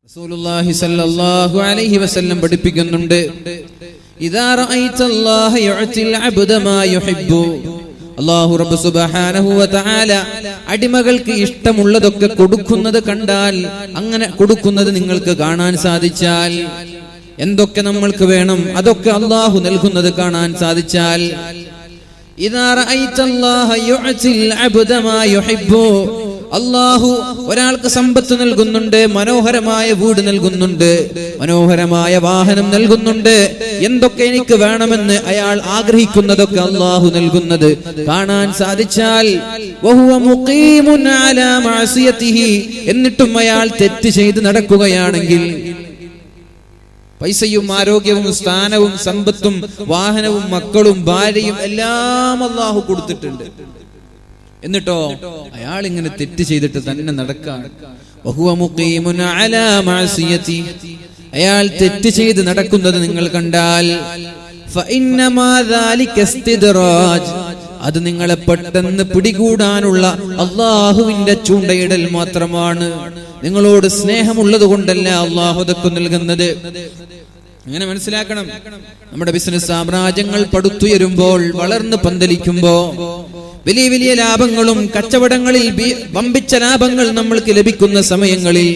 റസൂലുള്ളാഹി സ്വല്ലല്ലാഹു അലൈഹി വസല്ലം പഠിപ്പിക്കുന്നുണ്ട്, ഇദാ റഅയ്തല്ലാഹ യുഅതിൽ അബ്ദ മാ യുഹിബ്ബു. അല്ലാഹു റബ്ബ് സുബ്ഹാനഹു വ തആല അടിമകൾക്ക് ഇഷ്ടമുള്ളതൊക്കെ കൊടുക്കുന്നത് കണ്ടാൽ, അങ്ങനെ കൊടുക്കുന്നത് നിങ്ങൾക്ക് കാണാൻ സാധിച്ചാൽ, എന്തൊക്കെ നമ്മൾക്ക് വേണം അതൊക്കെ അല്ലാഹു നൽകുന്നത് കാണാൻ സാധിച്ചാൽ, ഇദാ റഅയ്തല്ലാഹ യുഅതിൽ അബ്ദ മാ യുഹിബ്ബു. അല്ലാഹു ഒരാൾക്ക് സമ്പത്ത് നൽകുന്നുണ്ട്, മനോഹരമായ വീട് നൽകുന്നുണ്ട്, മനോഹരമായ വാഹനം നൽകുന്നുണ്ട്, എന്തൊക്കെ എനിക്ക് വേണമെന്ന് അയാൾ ആഗ്രഹിക്കുന്നതൊക്കെ അല്ലാഹു നൽകുന്നത് കാണാൻ സാധിച്ചാൽ, വഹുവ മുഖീമുൻ അലാ മഅസിയതിഹി, എന്നിട്ടും അയാൾ തെറ്റ് ചെയ്ത് നടക്കുകയാണെങ്കിൽ, പൈസയും ആരോഗ്യവും സ്ഥാനവും സമ്പത്തും വാഹനവും മക്കളും ഭാര്യയും എല്ലാം അല്ലാഹു കൊടുത്തിട്ടുണ്ട്, എന്നിട്ടോ അയാൾ ഇങ്ങനെ തെറ്റ് ചെയ്തിട്ട് തന്നെ നടക്കാൻ, അയാൾ തെറ്റ് ചെയ്ത് നടക്കുന്നത് നിങ്ങൾ കണ്ടാൽ, അത് നിങ്ങളെ പെട്ടെന്ന് പിടികൂടാനുള്ള അള്ളാഹുവിന്റെ ചൂണ്ടയിടൽ മാത്രമാണ്. നിങ്ങളോട് സ്നേഹമുള്ളത് കൊണ്ടല്ല അള്ളാഹു അതൊക്കെ നൽകുന്നത്. അങ്ങനെ മനസ്സിലാക്കണം. നമ്മുടെ ബിസിനസ് സാമ്രാജ്യങ്ങൾ പടുത്തുയരുമ്പോൾ, വളർന്ന് പന്തലിക്കുമ്പോ, വലിയ വലിയ ലാഭങ്ങളും കച്ചവടങ്ങളിൽ വമ്പിച്ച ലാഭങ്ങൾ നമ്മൾക്ക് ലഭിക്കുന്ന സമയങ്ങളിൽ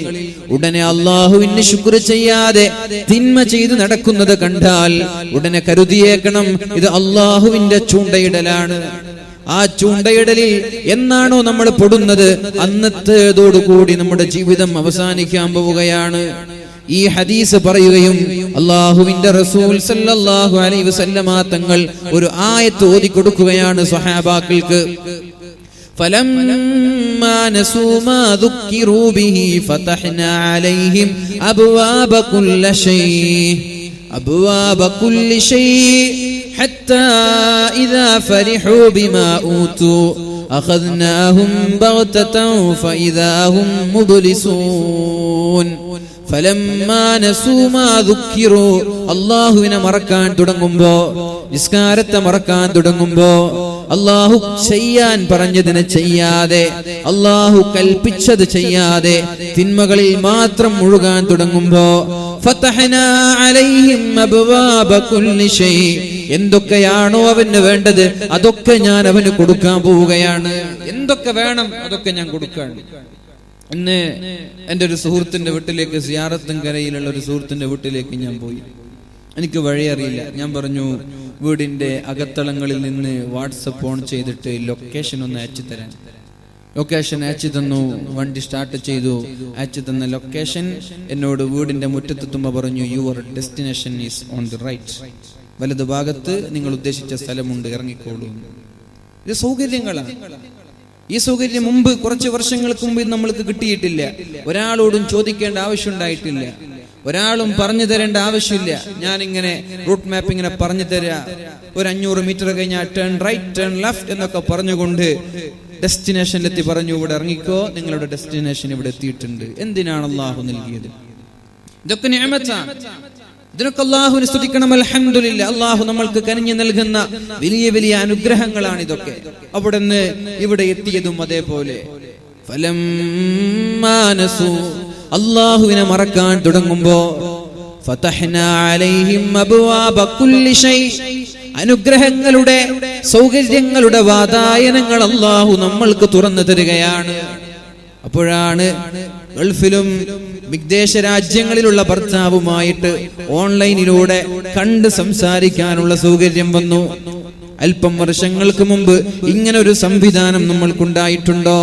ഉടനെ അള്ളാഹുവിന് ശുക്ർ ചെയ്യാതെ തിന്മ ചെയ്ത് നടക്കുന്നത് കണ്ടാൽ ഉടനെ കരുതിയേക്കണം, ഇത് അള്ളാഹുവിന്റെ ചൂണ്ടയിടലാണ്. ആ ചൂണ്ടയിടലിൽ എന്നാണോ നമ്മൾ പെടുന്നത്, അന്നത്തേതോടുകൂടി നമ്മുടെ ജീവിതം അവസാനിക്കാൻ പോവുകയാണ്. ഈ ഹദീസ് പറയുകയും അല്ലാഹുവിന്റെ റസൂൽ സല്ലല്ലാഹു അലൈഹി വസല്ലമ തങ്ങൾ ഒരു ആയത്ത് ഓതി കൊടുക്കുകയാണ് സ്വഹാബാക്കൾക്ക്. ഫലമ്മാ നസൂ മാ ദുക്കിറൂ ബിഹി ഫതഹ്നാ അലൈഹിം അബ്വാബ കുല്ലി ശൈഇ ഹത്താ ഇദാ ഫരിഹൂ ബിമാ ഊതു അഖദ്നാഹും ബഗ്തതൻ ഫഇദാ ഹും മുബ്ലിസൂൻ. അല്ലാഹുവിനെ മറക്കാൻ തുടങ്ങുമ്പോ, നിസ്കാരത്തെ മറക്കാൻ തുടങ്ങുമ്പോ, അല്ലാഹു ചെയ്യാൻ പറഞ്ഞതിനെ ചെയ്യാതെ, അല്ലാഹു കൽപ്പിച്ചത് ചെയ്യാതെ തിന്മകളിൽ മാത്രം മുഴുകാൻ തുടങ്ങുമ്പോ, ഫതഹ്നാ അലൈഹിം അബ്വാബ കുല്ലി ശൈഇ, എന്തൊക്കെയാണോ അവന് വേണ്ടത് അതൊക്കെ ഞാൻ അവന് കൊടുക്കാൻ പോവുകയാണ്. എന്തൊക്കെ വേണം അതൊക്കെ ഞാൻ കൊടുക്കാൻ. ഇന്ന് എൻ്റെ ഒരു സുഹൃത്തിന്റെ വീട്ടിലേക്ക്, സിയാറത്തുംകരയിലുള്ള ഒരു സുഹൃത്തിന്റെ വീട്ടിലേക്ക് ഞാൻ പോയി. എനിക്ക് വഴി അറിയില്ല. ഞാൻ പറഞ്ഞു, വീടിന്റെ അകത്തളങ്ങളിൽ നിന്ന് വാട്സപ്പ് ഓൺ ചെയ്തിട്ട് ലൊക്കേഷൻ ഒന്ന് അയച്ചു തരാൻ. ലൊക്കേഷൻ അയച്ചു തന്നു. വണ്ടി സ്റ്റാർട്ട് ചെയ്തു. അയച്ചു തന്ന ലൊക്കേഷൻ എന്നോട് വീടിന്റെ മുറ്റത്തെത്തുമ്പോൾ പറഞ്ഞു, your destination is on the right, വലതു ഭാഗത്ത് നിങ്ങൾ ഉദ്ദേശിച്ച സ്ഥലമുണ്ട്, ഇറങ്ങിക്കോളൂ. ഇത് സൗകര്യങ്ങളാണ്. ഈ സൗകര്യം മുമ്പ്, കുറച്ച് വർഷങ്ങൾക്ക് മുമ്പ് നമ്മൾക്ക് കിട്ടിയിട്ടില്ല. ഒരാളോടും ചോദിക്കേണ്ട ആവശ്യം ഉണ്ടായിട്ടില്ല, ഒരാളും പറഞ്ഞു തരേണ്ട ആവശ്യമില്ല. ഞാനിങ്ങനെ റൂട്ട് മാപ്പ് ഇങ്ങനെ പറഞ്ഞു തരാ, ഒരു 500 മീറ്റർ കഴിഞ്ഞാൽ ടേൺ റൈറ്റ്, ടേൺ ലെഫ്റ്റ് എന്നൊക്കെ പറഞ്ഞുകൊണ്ട് ഡെസ്റ്റിനേഷനിലെത്തി പറഞ്ഞു, ഇവിടെ ഇറങ്ങിക്കോ, നിങ്ങളുടെ ഡെസ്റ്റിനേഷൻ ഇവിടെ എത്തിയിട്ടുണ്ട്. എന്തിനാണ് അല്ലാഹു നൽകിയത്? ഇതൊക്കെ നിഅമത്താണ്. ഇതിനൊക്കെ അല്ലാഹുവിനെ സ്തുതിക്കണം. അൽഹംദുലില്ലാഹ്. അല്ലാഹു നമ്മൾക്ക് കനിഞ്ഞു നൽകുന്ന വലിയ വലിയ അനുഗ്രഹങ്ങളാണ് ഇതൊക്കെ. അവിടുന്ന് ഇവിടെ എത്തിയതും അതേപോലെ. ഫലമ്മാ നസൂ, അല്ലാഹുവിനെ മറക്കാൻ തുടങ്ങുമ്പോ, ഫതഹ്നാ അലൈഹിം അബ്വാബ കുല്ലി ശൈഇ, അനുഗ്രഹങ്ങളുടെ, സൗകര്യങ്ങളുടെ വാതായനങ്ങൾ അല്ലാഹു നമ്മൾക്ക് തുറന്നു തരികയാണ്. അപ്പോഴാണ് ഗൾഫിലും വിദേശ രാജ്യങ്ങളിലുള്ള ഭർത്താവുമായിട്ട് ഓൺലൈനിലൂടെ കണ്ട് സംസാരിക്കാനുള്ള സൗകര്യം വന്നു. അല്പം വർഷങ്ങൾക്ക് മുമ്പ് ഇങ്ങനെ ഒരു സംവിധാനം നമ്മൾക്കുണ്ടായിട്ടുണ്ടോ?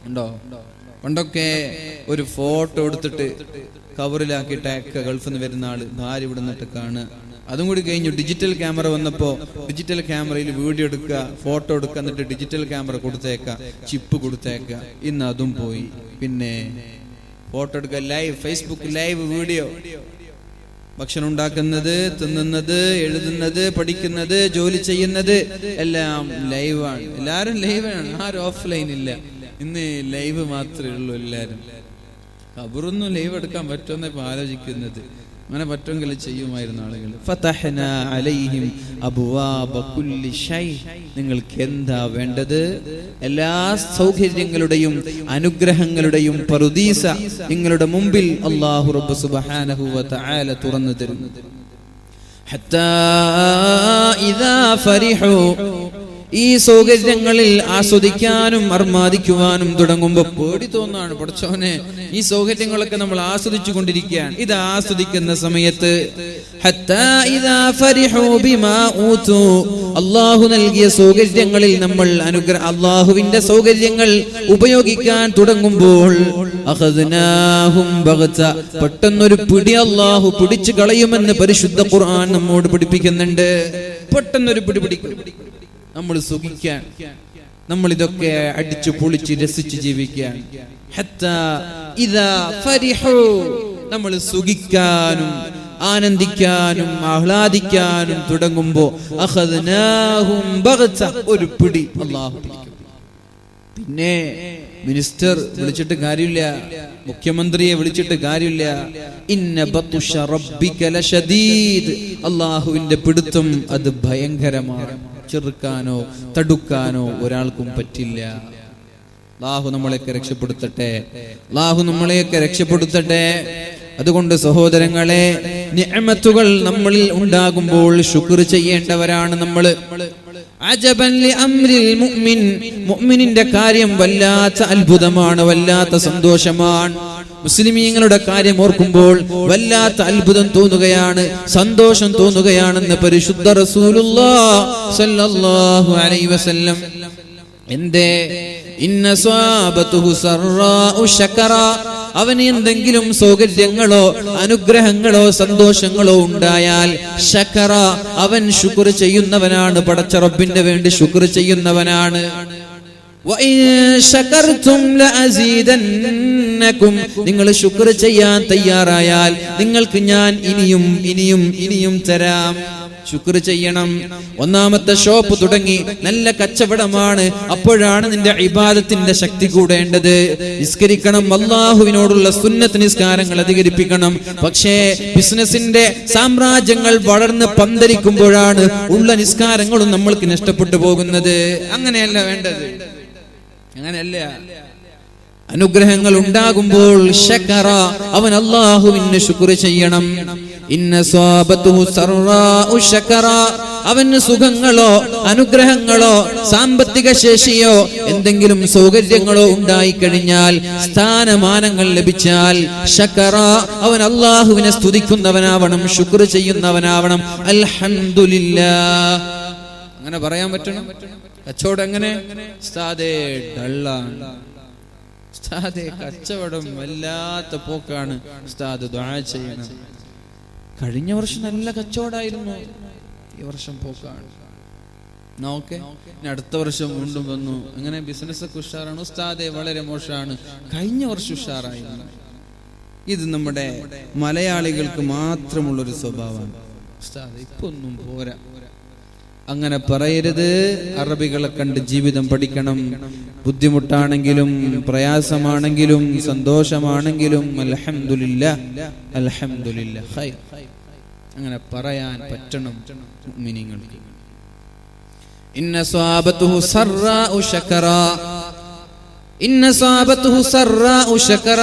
ഉണ്ടോ? പണ്ടൊക്കെ ഒരു ഫോട്ടോ എടുത്തിട്ട് കവറിലാക്കിയിട്ട് അയക്കുക, ഗൾഫിൽ നിന്ന് വരുന്ന ആള്, ഭാര്യ ഇവിടെ നിന്നിട്ട് കാണുക. അതും കൂടി കഴിഞ്ഞു ഡിജിറ്റൽ ക്യാമറ വന്നപ്പോ ഡിജിറ്റൽ ക്യാമറയിൽ വീഡിയോ എടുക്കുക, ഫോട്ടോ എടുക്കുക, എന്നിട്ട് ഡിജിറ്റൽ ക്യാമറ കൊടുത്തേക്കുക, ചിപ്പ് കൊടുത്തേക്കുക. ഇന്ന് അതും പോയി. പിന്നെ ഫോട്ടോ എടുക്കുക, ലൈവ്, ഫേസ്ബുക്ക് ലൈവ് വീഡിയോ. ഭക്ഷണം ഉണ്ടാക്കുന്നത്, തിന്നുന്നത്, എഴുതുന്നത്, പഠിക്കുന്നത്, ജോലി ചെയ്യുന്നത് എല്ലാം ലൈവാണ്. എല്ലാരും ലൈവാണ്, ആരും ഓഫ്ലൈൻ ഇല്ല. ഇന്ന് ലൈവ് മാത്രമേ ഉള്ളൂ എല്ലാരും. ഖബറൊന്നും ലൈവ് എടുക്കാൻ പറ്റുമെന്ന് ഇപ്പൊ ആലോചിക്കുന്നത്. അങ്ങനെ പറ്റുമെങ്കിൽ ചെയ്യുമായിരുന്ന ആളുകൾ. ഫതഹ്നാ അലൈഹിം അബ്വാബ കുല്ലി ഷൈ. നിങ്ങൾക്ക് എന്താ വേണ്ടത്? എല്ലാ സൗകര്യങ്ങളുടെയും അനുഗ്രഹങ്ങളുടെയും പറുദീസ നിങ്ങളുടെ മുമ്പിൽ അല്ലാഹു റബ്ബ് സുബ്ഹാനഹു വ തആല തുറന്നു തരും. ഹത്താ ഇദാ ഫരിഹു, ഈ സൗകര്യങ്ങളിൽ ആസ്വദിക്കാനും അർമാദിക്കുവാനും തുടങ്ങുമ്പോൾ പേടി തോന്നാണ്, പടച്ചോനെ ഈ സൗകര്യങ്ങളൊക്കെ നമ്മൾ ആസ്വദിച്ചു കൊണ്ടിരിക്കുകയാണ്. ഇത് ആസ്വദിക്കുന്ന സമയത്ത് അള്ളാഹു നൽകിയ സൗകര്യങ്ങളിൽ നമ്മൾ അള്ളാഹുവിന്റെ സൗകര്യങ്ങൾ ഉപയോഗിക്കാൻ തുടങ്ങുമ്പോൾ പെട്ടെന്നൊരു പിടി അള്ളാഹു പിടിച്ചു കളയുമെന്ന് പരിശുദ്ധ ഖുർആൻ നമ്മോട് പഠിപ്പിക്കുന്നുണ്ട്. പെട്ടെന്നൊരു പിടി പിടിക്കും. നമ്മൾ സുഖിക്കാൻ, നമ്മൾ ഇതൊക്കെ അടിച്ചു പൊളിച്ച് രസിച്ച് ജീവിക്കാൻ. നമ്മൾ സുഖിക്കാനും ആനന്ദിക്കാനും ആഹ്ലാദിക്കാനും തുടങ്ങുമ്പോ ഒരു പിടി അല്ലാഹു പിടിക്കും. പിന്നെ മിനിസ്റ്റർ വിളിച്ചിട്ട് കാര്യമില്ല, മുഖ്യമന്ത്രിയെ വിളിച്ചിട്ട് കാര്യമില്ല. ഇന്ന ബത്ഷ റബ്ബിക ലശദീദ്. അല്ലാഹുവിന്റെ പിടുത്തം അത് ഭയങ്കരമാണ്. ചെറുക്കാനോ തടുക്കാനോ ഒരാൾക്കും പറ്റില്ല. അല്ലാഹു നമ്മളെയൊക്കെ രക്ഷപ്പെടുത്തട്ടെ, അല്ലാഹു നമ്മളെയൊക്കെ രക്ഷപ്പെടുത്തട്ടെ. അതുകൊണ്ട് സഹോദരങ്ങളെ, നിഅമത്തുകൾ നമ്മളിൽ ഉണ്ടാകുമ്പോൾ ശുക്ർ ചെയ്യേണ്ടവരാണ് നമ്മൾ. അജബൻ ലി അംരിൽ മുഅ്മിൻ, മുഅ്മിനിന്റെ കാര്യം വല്ലാത്ത അത്ഭുതമാണ്, വല്ലാത്ത സന്തോഷമാണ്. മുസ്ലിമീങ്ങളുടെ കാര്യം ഓർക്കുമ്പോൾ വല്ലാത്ത അത്ഭുതം തോന്നുകയാണ്, സന്തോഷം തോന്നുകയാണെന്ന് പരിശുദ്ധ റസൂലുള്ളാഹി സ്വല്ലല്ലാഹു അലൈഹി വസല്ലം. എന്തേ? ഇന്ന സ്വാബതുഹു സറാഉ ശകറ. അവന് എന്തെങ്കിലും സൗകര്യങ്ങളോ അനുഗ്രഹങ്ങളോ സന്തോഷങ്ങളോ ഉണ്ടായാൽ ശകറ, അവൻ ശുക്ർ ചെയ്യുന്നവനാണ്, പടച്ച റബ്ബിന്റെ വേണ്ടി ശുക്ർ ചെയ്യുന്നവനാണ്. നിങ്ങൾ ശുക്ർ ചെയ്യാൻ തയ്യാറായാൽ നിങ്ങൾക്ക് ഞാൻ ഇനിയും ഇനിയും ഇനിയും തരാം. ശുക്ർ ചെയ്യണം. ഒന്നാമത്തെ ഷോപ്പ് തുടങ്ങി, നല്ല കച്ചവടമാണ്, അപ്പോഴാണ് നിന്റെ ഇബാദത്തിന്റെ ശക്തി കൂടേണ്ടത്. നിസ്കരിക്കണം, അല്ലാഹുവിനോടുള്ള സുന്നത്ത് നിസ്കാരങ്ങൾ അധികരിപ്പിക്കണം. പക്ഷേ ബിസിനസിന്റെ സാമ്രാജ്യങ്ങൾ വളർന്ന് പന്തലിക്കുമ്പോഴാണ് ഉള്ള നിസ്കാരങ്ങളും നമ്മൾക്ക് നഷ്ടപ്പെട്ടു പോകുന്നത്. അങ്ങനെയല്ല വേണ്ടത്, അങ്ങനെയല്ല. അനുഗ്രഹങ്ങൾ ഉണ്ടാകുമ്പോൾ ശകറ, അവൻ അല്ലാഹുവിന് ശുക്ർ ചെയ്യണം. ഇന്ന സ്വാബതുഹു സറാഉ ശകറ. അവന് സുഖങ്ങളോ അനുഗ്രഹങ്ങളോ സാമ്പത്തിക ശേഷിയോ എന്തെങ്കിലും സൗകര്യങ്ങളോ ഉണ്ടായിക്കഴിഞ്ഞാൽ, സ്ഥാനമാനങ്ങൾ ലഭിച്ചാൽ ശകറ, അവൻ അല്ലാഹുവിനെ സ്തുതിക്കുന്നവനാവണം, ശുക്ർ ചെയ്യുന്നവനാവണം. അൽഹംദുലില്ലാഹ് അങ്ങനെ പറയാൻ പറ്റണം. കച്ചവടം എങ്ങനെ? ഉസ്താദേ ഡള്ളാണ്, ഉസ്താദേ കച്ചവടം വല്ലാത്ത പോക്കാണ്, ഉസ്താദ് ദുആ ചെയ്യണം. കഴിഞ്ഞ വർഷം നല്ല കച്ചവടമായിരുന്നു, ഈ വർഷം പോക്കാണ്. നോക്കെ അടുത്ത വർഷം വീണ്ടും വന്നു. അങ്ങനെ ബിസിനസ് ഒക്കെ ഉഷാറാണ്, ഉസ്താദേ വളരെ മോശമാണ്, കഴിഞ്ഞ വർഷം ഉഷാറായിരുന്നു. ഇത് നമ്മുടെ മലയാളികൾക്ക് മാത്രമുള്ളൊരു സ്വഭാവമാണ്. ഉസ്താദേ ഇപ്പൊ ഒന്നും പോരാ. അങ്ങനെ പറയരുത്. അറബികളെ കണ്ട് ജീവിതം പഠിക്കണം. ബുദ്ധിമുട്ടാണെങ്കിലും പ്രയാസമാണെങ്കിലും സന്തോഷമാണെങ്കിലും അൽഹംദുലില്ലാഹ് അൽഹംദുലില്ലാഹ് ഖൈർ, അങ്ങനെ പറയാൻ പറ്റണം മുഅ്മിനീങ്ങൾക്ക്. ഇന്ന സ്വാബതുഹു സറാഉ ശകറ. ഇന്ന സ്വാബതുഹു സറാഉ ശകറ.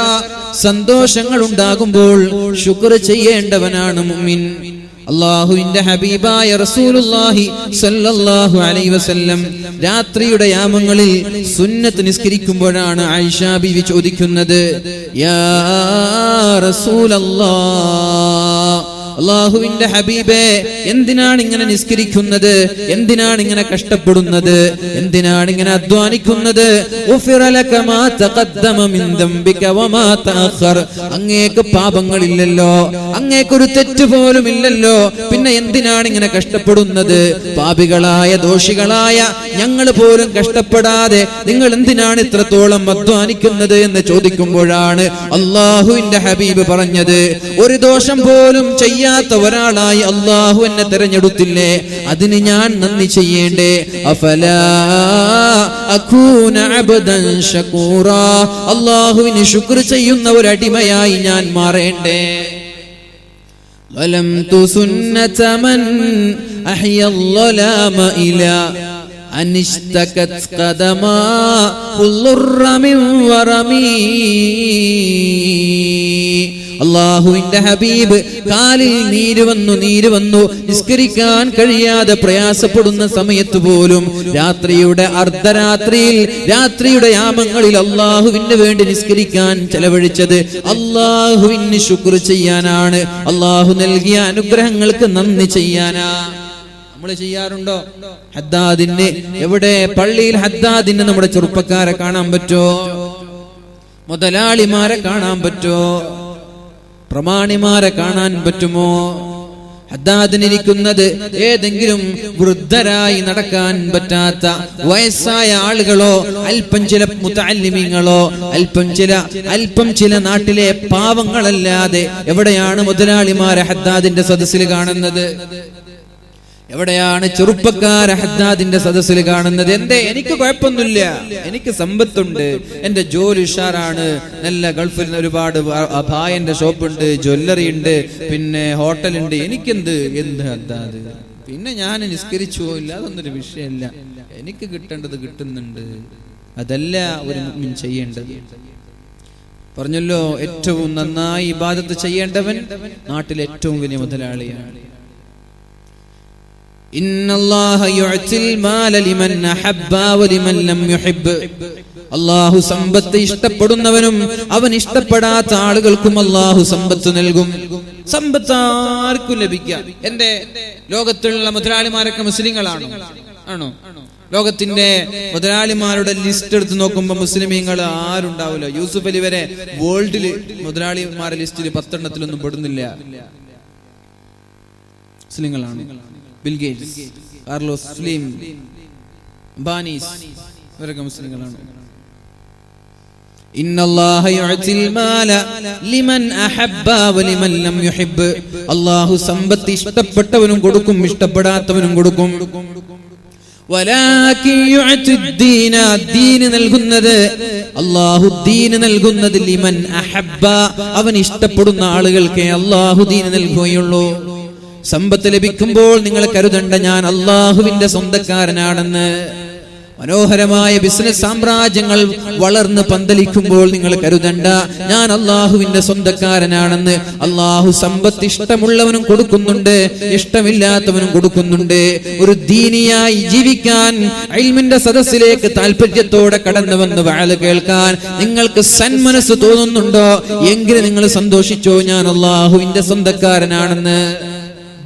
സന്തോഷങ്ങൾ ഉണ്ടാകുമ്പോൾ ശുക്ർ ചെയ്യേണ്ടവനാണ് മുഅ്മിൻ. അല്ലാഹുവിന്റെ ഹബീബായ റസൂലുള്ളാഹി സ്വല്ലല്ലാഹു അലൈഹി വസല്ലം രാത്രിയുടെ യാമങ്ങളിൽ സുന്നത്ത് നിസ്കരിക്കുമ്പോഴാണ് ആയിഷ ബീവി ചോദിക്കുന്നത്, യാ റസൂലല്ലാഹ്, അല്ലാഹുവിന്റെ ഹബീബേ, എന്തിനാണ് ഇങ്ങനെ നിസ്കരിക്കുന്നത്? എന്തിനാണ് ഇങ്ങനെ കഷ്ടപ്പെടുന്നത്? എന്തിനാണ് ഇങ്ങനെ അധ്വാനിക്കുന്നത്? അങ്ങേക്ക് പാപങ്ങളില്ലല്ലോ, അങ്ങേക്കൊരു തെറ്റ് പോലും ഇല്ലല്ലോ, പിന്നെ എന്തിനാണ് ഇങ്ങനെ കഷ്ടപ്പെടുന്നത്? പാപികളായ ദോഷികളായ ഞങ്ങൾ പോലും കഷ്ടപ്പെടാതെ നിങ്ങൾ എന്തിനാണ് ഇത്രത്തോളം അധ്വാനിക്കുന്നത് എന്ന് ചോദിക്കുമ്പോഴാണ് അല്ലാഹുവിന്റെ ഹബീബ് പറഞ്ഞത്, ഒരു ദോഷം പോലും ചെയ്യാത്ത ഒരാളായി അല്ലാഹു എന്നെ തിരഞ്ഞെടുത്തില്ലേ, അതിന് ഞാൻ നന്ദി ചെയ്യേണ്ടേ? അഫലാ അകൂന അബ്ദൻ ശകൂറാ, അല്ലാഹുവിന് ശുക്ർ ചെയ്യുന്ന ഒരു അടിമയായി ഞാൻ മാറേണ്ടേ? ظلمت سنة من أحيا الظلام إلى أن اشتكت قدما الضر من ورمي. അല്ലാഹുവിന്റെ ഹബീബ് കാലിൽ നീര് വന്നു നിസ്കരിക്കാൻ കഴിയാതെ പ്രയാസപ്പെടുന്ന സമയത്ത് പോലും രാത്രിയുടെ അർദ്ധരാത്രിയിൽ രാത്രിയുടെ യാമങ്ങളിൽ അല്ലാഹുവിന് വേണ്ടി നിസ്കരിക്കാൻ ചെലവഴിച്ചത് അല്ലാഹുവിന് ശുക്ർ ചെയ്യാനാണ്, അല്ലാഹു നൽകിയ അനുഗ്രഹങ്ങൾക്ക് നന്ദി ചെയ്യാനാ. നമ്മൾ ചെയ്യാറുണ്ടോ? ഹദ്ദാദിനെ എവിടെ പള്ളിയിൽ ഹദ്ദാദിനെ നമ്മുടെ ചെറുപ്പക്കാരെ കാണാൻ പറ്റോ? മുതലാളിമാരെ കാണാൻ പറ്റോ? പ്രമാണിമാരെ കാണാൻ പറ്റുമോ? ഹദ്ദാദിനിരിക്കുന്നത് ഏതെങ്കിലും വൃദ്ധരായി നടക്കാൻ പറ്റാത്ത വയസ്സായ ആളുകളോ അല്പം ചില മുതഅല്ലിമീങ്ങളോ അല്പം ചില നാട്ടിലെ പാവങ്ങളല്ലാതെ എവിടെയാണ് മുതലാളിമാരെ ഹദ്ദാദിന്റെ സദസ്സിൽ കാണുന്നത്? എവിടെയാണ് ചെറുപ്പക്കാരെ ഹദ്ദാദിന്റെ സദസ്സിൽ കാണുന്നത്? എന്തേ? എനിക്ക് കുഴപ്പമൊന്നുമില്ല, എനിക്ക് സമ്പത്തുണ്ട്, എന്റെ ജോലി ഉഷാറാണ്, നല്ല ഗൾഫിൽ ഒരുപാട് അഭായന്റെ ഷോപ്പുണ്ട്, ജ്വല്ലറി ഉണ്ട്, പിന്നെ ഹോട്ടലുണ്ട്, എനിക്കെന്ത് ഹദ്ദാദ്? പിന്നെ ഞാൻ നിസ്കരിച്ചു പോയില്ല, അതൊന്നൊരു വിഷയമല്ല, എനിക്ക് കിട്ടേണ്ടത് കിട്ടുന്നുണ്ട്. അതല്ല ഒരു മുഅ്മിൻ ചെയ്യേണ്ടത്. പറഞ്ഞല്ലോ, ഏറ്റവും നന്നായി ഇബാദത്ത് ചെയ്യേണ്ടവൻ നാട്ടിലെ ഏറ്റവും വലിയ മുതലാളിയാണ്. ഇന്നല്ലാഹ യുഅ്തിൽ മാല ലിമൻ അഹബ്ബ വലിമൻ ലം യുഹിബ്ബ്. അല്ലാഹു സമ്പത്ത് ഇഷ്ടപ്പെടുന്നവനും അവൻ ഇഷ്ടപ്പെടാത്ത ആളുകൾക്കും അല്ലാഹു സമ്പത്ത് നൽകും. സമ്പത്ത് ആർക്കും ലഭിക്കാം. എന്റെ ലോകത്തുള്ള മുതലാളിമാരൊക്കെ മുസ്ലിങ്ങളാണോ? ആണോ? ലോകത്തിന്റെ മുതലാളിമാരുടെ ലിസ്റ്റ് എടുത്ത് നോക്കുമ്പോ മുസ്ലിമീങ്ങൾ ആരുണ്ടാവില്ല. യൂസുഫ് അലി വരെ വേൾഡില് മുതലാളിമാരുടെ ലിസ്റ്റിൽ 10 എണ്ണത്തിലൊന്നും പെടുന്നില്ല. മുസ്ലിങ്ങളാണ്. ബിൽ ഗേറ്റ്സ്, കാർലോസ് സ്ലിം, ബാനീസ്, ഇവരൊക്കെ മുസ്ലിങ്ങളാണ്. ഇന്നല്ലാഹ യുഅ്തിൽ മാല ലിമൻ അഹബ്ബ വലിമൻ ലം യുഹിബ്ബ്. അല്ലാഹു സമ്പത്ത് ഇഷ്ടപ്പെട്ടവനും കൊടുക്കും, ഇഷ്ടപ്പെടാത്തവനും കൊടുക്കും. വലാകിൻ യുഅ്തി ദീന, ദീൻ നൽകുന്നത് അല്ലാഹു ദീൻ നൽകുന്നത് ലിമൻ അഹബ്ബ, അവൻ ഇഷ്ടപ്പെടുന്ന ആളുകൾക്ക് അല്ലാഹു ദീൻ നൽകുകയുള്ളൂ. സമ്പത്ത് ലഭിക്കുമ്പോൾ നിങ്ങൾ കരുതണ്ട ഞാൻ അല്ലാഹുവിന്റെ സ്വന്തക്കാരനാണെന്ന്. മനോഹരമായ ബിസിനസ് സാമ്രാജ്യങ്ങൾ വളർന്ന് പന്തലിക്കുമ്പോൾ നിങ്ങൾ കരുതണ്ട ഞാൻ അല്ലാഹുവിന്റെ സ്വന്തക്കാരനാണെന്ന്. അല്ലാഹു സമ്പത്ത് ഇഷ്ടമുള്ളവനും കൊടുക്കുന്നുണ്ട്, ഇഷ്ടമില്ലാത്തവനും കൊടുക്കുന്നുണ്ട്. ഒരു ദീനിയായി ജീവിക്കാൻ ഇൽമിന്റെ സദസ്സിലേക്ക് താല്പര്യത്തോടെ കടന്നു വന്ന് വഅൽ കേൾക്കാൻ നിങ്ങൾക്ക് സന്മനസ് തോന്നുന്നുണ്ടോ? എങ്കിൽ നിങ്ങൾ സന്തോഷിച്ചോ, ഞാൻ അല്ലാഹുവിന്റെ സ്വന്തക്കാരനാണെന്ന്.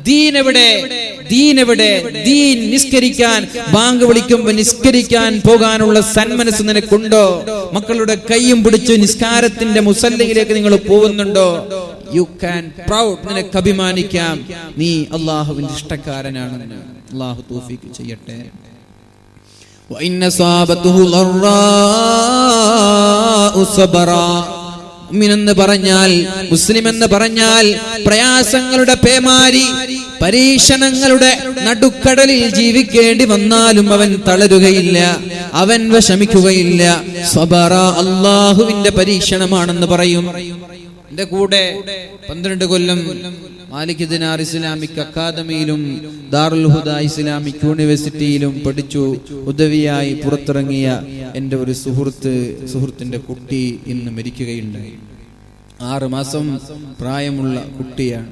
ദീൻ എവിടെ? ദീൻ നിസ്കരിക്കാൻ, ബാങ്ക് വിളിക്കുമ്പോൾ നിസ്കരിക്കാൻ പോകാനുള്ള സന്മനസ് നിനക്കുണ്ടോ? മക്കളുടെ കൈയും പിടിച്ച് നിസ്കാരത്തിന്റെ മുസല്ലയിലേക്ക് നിങ്ങൾ പോകുന്നുണ്ടോ? യു ക്യാൻ പ്രൗഡ്, നിനക്ക് അഭിമാനിക്കാം, നീ അല്ലാഹുവിന്റെ ഇഷ്ടക്കാരനാണെന്ന്. അല്ലാഹു തൗഫീഖ് ചെയ്യട്ടെ. വഇന്ന സാബതുഹു ലറാഉ സബറാ. മുഅ്മിനെന്ന് പറഞ്ഞാൽ, മുസ്ലിം എന്ന് പറഞ്ഞാൽ പ്രയാസങ്ങളുടെ പേമാരി, പരീക്ഷണങ്ങളുടെ നടുക്കടലിൽ ജീവിക്കേണ്ടി വന്നാലും അവൻ തളരുകയില്ല, അവൻ വിഷമിക്കുകയില്ല. സബറ അല്ലാഹുവിന്റെ പരീക്ഷണമാണെന്ന് പറയും. എന്റെ കൂടെ 12 കൊല്ലം മാലിക് ദിനാർ ഇസ്ലാമിക് അക്കാദമിയിലും ദാറുൽ ഹുദ ഇസ്ലാമിക് യൂണിവേഴ്സിറ്റിയിലും പഠിച്ചു ഉദവിയായി പുറത്തിറങ്ങിയ എന്റെ ഒരു സുഹൃത്തിന്റെ കുട്ടി ഇന്ന് മരിക്കുകയുണ്ടായി. 6 മാസം പ്രായമുള്ള കുട്ടിയാണ്.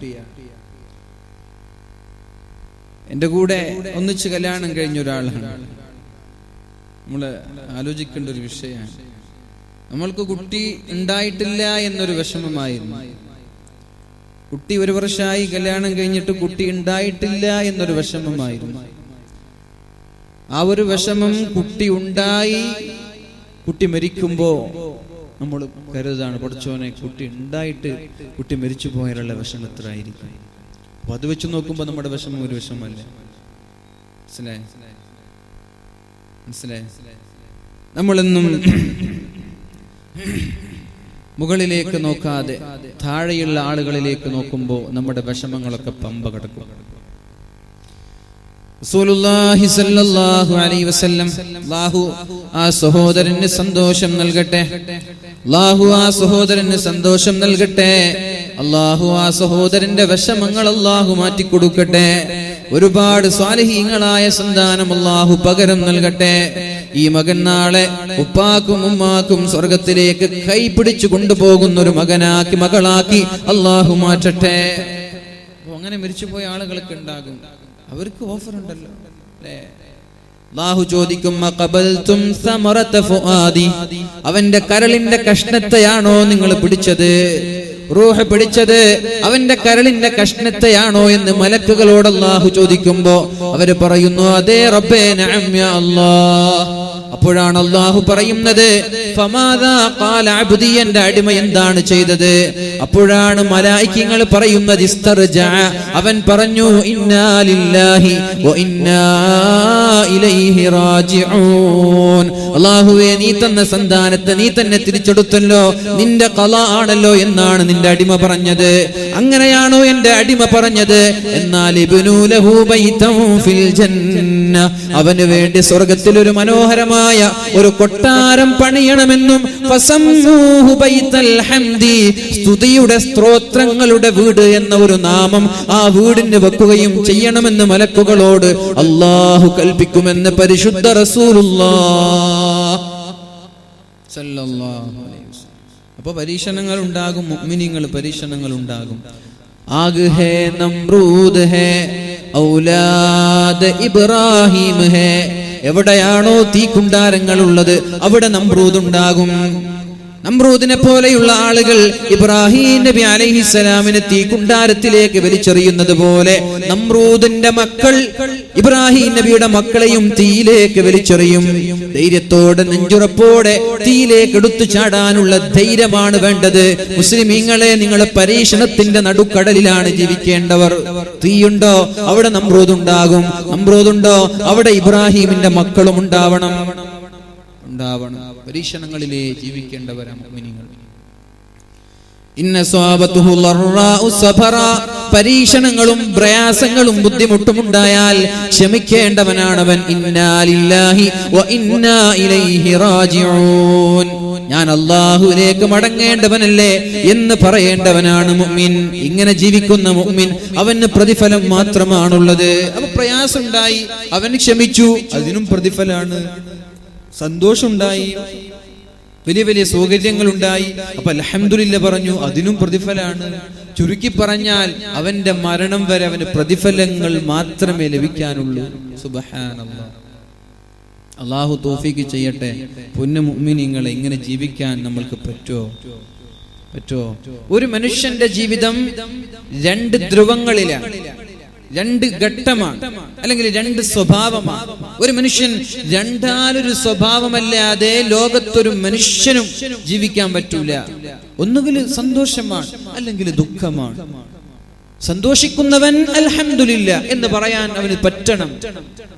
എന്റെ കൂടെ ഒന്നിച്ച് കല്യാണം കഴിഞ്ഞ ഒരാളാണ്. നമ്മള് ആലോചിക്കേണ്ട ഒരു വിഷയമാണ്. നമ്മൾക്ക് കുട്ടി ഉണ്ടായിട്ടില്ല എന്നൊരു വിഷമമായിരുന്നു. കുട്ടി 1 വർഷമായി കല്യാണം കഴിഞ്ഞിട്ട് കുട്ടി ഉണ്ടായിട്ടില്ല എന്നൊരു വിഷമമായിരുന്നു. ആ ഒരു വിഷമം കുട്ടി ഉണ്ടായി, കുട്ടി മരിക്കുമ്പോ നമ്മൾ കരുതാണ്, പഠിച്ചോനെ കുട്ടി ഉണ്ടായിട്ട് കുട്ടി മരിച്ചു പോയാലുള്ള വിഷമം എത്ര ആയിരിക്കും. അപ്പൊ അത് വെച്ച് നോക്കുമ്പോ നമ്മുടെ വിഷമം ഒരു വിഷമല്ല. മനസ്സിലായി? നമ്മളെന്നും മുകളിലേക്ക് നോക്കാതെ താഴെയുള്ള ആളുകളിലേക്ക് നോക്കുമ്പോൾ നമ്മുടെ വിഷമങ്ങളൊക്കെ പമ്പ കടക്കും. റസൂലുള്ളാഹി സ്വല്ലല്ലാഹു അലൈഹി വസല്ലം, അല്ലാഹു ആ സഹോദരന് സന്തോഷം നൽകട്ടെ, അല്ലാഹു ആ സഹോദരന് സന്തോഷം നൽകട്ടെ. അള്ളാഹു ആ സഹോദരന്റെ വിഷമങ്ങൾ അള്ളാഹു മാറ്റിക്കൊടുക്കട്ടെ. ഒരുപാട് സ്വാലിഹീങ്ങളായ സന്താനം അള്ളാഹു പകരം നൽകട്ടെ. ഈ മകൻ നാളെ ഉപ്പാക്കും ഉമ്മാക്കും സ്വർഗത്തിലേക്ക് കൈപിടിച്ചു കൊണ്ടുപോകുന്ന ഒരു മകനാക്കി മകളാക്കി അള്ളാഹു മാറ്റട്ടെ. അങ്ങനെ മരിച്ചുപോയ ആളുകളൊക്കെ ഉണ്ടാകും, അവർക്ക് ഓഫർ ഉണ്ടല്ലോ അല്ലേ? അല്ലാഹു ചോദിക്കും മഖബൽതും സമറത ഫുആദി, അവന്റെ കരളിന്റെ കഷ്ണത്തെയാണോ നിങ്ങൾ പിടിച്ചത്? റൂഹ് പിടിച്ചത് അവന്റെ കരളിന്റെ കഷ്ണത്തെയാണോ എന്ന് മലക്കുകളോട് അല്ലാഹു ചോദിക്കുമ്പോ അവര് പറയുന്നു അതെ റബ്ബേ നഅം യാ അല്ലാഹ്. അപ്പോഴാണ് അല്ലാഹു പറയുന്നത് ഫമാദാ ഖാല അബ്ദി, എന്റെ അടിമ എന്താണ് ചെയ്തത്? അപ്പോഴാണ് മലായികകൾ പറയുന്നത് ഇസ്തർജഅ, അവൻ പറഞ്ഞു ഇന്നാ ലില്ലാഹി വ ഇന്നാ ഇലൈഹി റാജിഊൻ. അല്ലാഹുവേ, നീ തന്ന സന്താനത്തെ നീ തന്നെ തിരിച്ചെടുത്തല്ലോ, നിന്റെ ഖളാ ആണല്ലോ എന്നാണ് നിന്റെ അടിമ പറഞ്ഞത്. അങ്ങനെയാണോ എന്റെ അടിമ പറഞ്ഞത്? എന്നാൽ ഇബ്നു ലഹു ബൈതൻ ഫിൽ ജന്ന, അവന് വേണ്ടി സ്വർഗ്ഗത്തിൽ ഒരു മനോഹരമായ ഒരു കൊട്ടാരം പണിയണമെന്നും ഫസമ്മൂഹു ബൈതൽ ഹംദി, സ്തുതിയുടെ സ്തോത്രങ്ങളുടെ വീട് എന്ന ഒരു നാമം ആ വീടിന് വെക്കുകയും ചെയ്യണമെന്ന് മലക്കുകളോട് അല്ലാഹു കൽപ്പിക്കുമെന്ന് പരിശുദ്ധ റസൂലുള്ളാഹ് സല്ലല്ലാഹു അലൈഹി വസല്ലം. അപ്പൊ പരീക്ഷണങ്ങൾ ഉണ്ടാകും, മുഅ്മിനീങ്ങൾ പരീക്ഷണങ്ങൾ ഉണ്ടാകും. ആഗ് ഹേ നമ്രൂദ് ഹേ ഔലാദ് ഇബ്രാഹിം ഹേ, എവിടെയാണോ തീക്കുണ്ടാരങ്ങൾ ഉള്ളത് അവിടെ നമ്രൂദ് ഉണ്ടാകും. നമ്രൂദിനെ പോലെയുള്ള ആളുകൾ ഇബ്രാഹിം നബി അലൈഹിസ്സലാമിനെ തീക്കുണ്ടാരത്തിലേക്ക് വലിച്ചെറിയുന്നത് പോലെ നമ്രൂദിന്റെ മക്കൾ ഇബ്രാഹിം നബിയുടെ മക്കളെയും തീയിലേക്ക് വലിച്ചെറിയും. ധൈര്യത്തോടെ നെഞ്ചുറപ്പോടെ തീയിലേക്ക് എടുത്തു ചാടാനുള്ള ധൈര്യമാണ് വേണ്ടത്. മുസ്ലിമീങ്ങളെ, നിങ്ങൾ പരീക്ഷണത്തിന്റെ നടുക്കടലിലാണ് ജീവിക്കേണ്ടവർ. തീയുണ്ടോ അവിടെ നമ്രൂദ് ഉണ്ടാകും, നമ്രൂദുണ്ടോ അവിടെ ഇബ്രാഹിമിന്റെ മക്കളും ഉണ്ടാവണം. പരീക്ഷണങ്ങളിലേ ജീവിക്കേണ്ടവരാണ് മുഅ്മിനീങ്ങൾ. ഇന്ന സ്വാബതുഹു ലറാഉ സഫറ, പരീക്ഷണങ്ങളും പ്രയാസങ്ങളും ബുദ്ധിമുട്ടും ഉണ്ടായാൽ ക്ഷമിക്കേണ്ടവനാണവൻ. ഇന്നാ ലില്ലാഹി വ ഇന്നാ ഇലൈഹി റാജിഊൻ, ഞാൻ അല്ലാഹുവിലേക്ക് മടങ്ങേണ്ടവനല്ലേ എന്ന് പറയേണ്ടവനാണ് മുഅ്മിൻ. ഇങ്ങനെ ജീവിക്കുന്ന മുഅ്മിൻ അവന് പ്രതിഫലം മാത്രമാണുള്ളത്. അവ പ്രയാസം ഉണ്ടായി, അവൻ ക്ഷമിച്ചു, അതിനും പ്രതിഫലമാണ്. സന്തോഷമുണ്ടായി, വലിയ വലിയ സൗകര്യങ്ങൾ ഉണ്ടായി, അപ്പൊ അൽഹംദുലില്ലാഹ് പറഞ്ഞു, അതിനും പ്രതിഫലമാണ്. ചുരുക്കി പറഞ്ഞാൽ അവന്റെ മരണം വരെ അവന് പ്രതിഫലങ്ങൾ മാത്രമേ ലഭിക്കാനുള്ളൂ. സുബ്ഹാനല്ലാഹ്. അല്ലാഹു തൗഫീഖ് ചെയ്യട്ടെ. പൊന്നു മുഅ്മിനീങ്ങളെ, ഇങ്ങനെ ജീവിക്കാൻ നമ്മൾക്ക് പറ്റുമോ? ഒരു മനുഷ്യന്റെ ജീവിതം രണ്ട് ധ്രുവങ്ങളിലാണ്, രണ്ട് ഘട്ടമാണ്, അല്ലെങ്കിൽ രണ്ട് സ്വഭാവമാണ്. ഒരു മനുഷ്യൻ രണ്ടാലൊരു സ്വഭാവമല്ലാതെ ലോകത്തൊരു മനുഷ്യനും ജീവിക്കാൻ പറ്റൂല. ഒന്നുകിൽ സന്തോഷമാണ്, അല്ലെങ്കിൽ ദുഃഖമാണ്. സന്തോഷിക്കുന്നവൻ അൽഹംദുലില്ലാഹ് എന്ന് പറയാൻ അവന് പറ്റണം,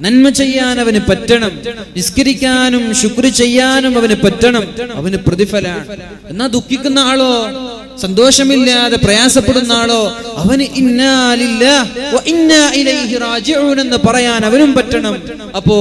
നന്മ ചെയ്യാൻ അവന് പറ്റണം, നിസ്കരിക്കാനും ശുക്ർ ചെയ്യാനും അവന് പറ്റണം, അവന് പ്രതിഫലമാണ്. എന്നാ ദുഃഖിക്കുന്ന ആളോ, സന്തോഷമില്ലാതെ പ്രയാസപ്പെടുന്ന ആളോ, അവന് ഇന്നാ ലില്ലാഹി വ ഇന്നാ ഇലൈഹി റാജിഊൻ എന്ന് പറയാൻ അവനും പറ്റണം. അപ്പോ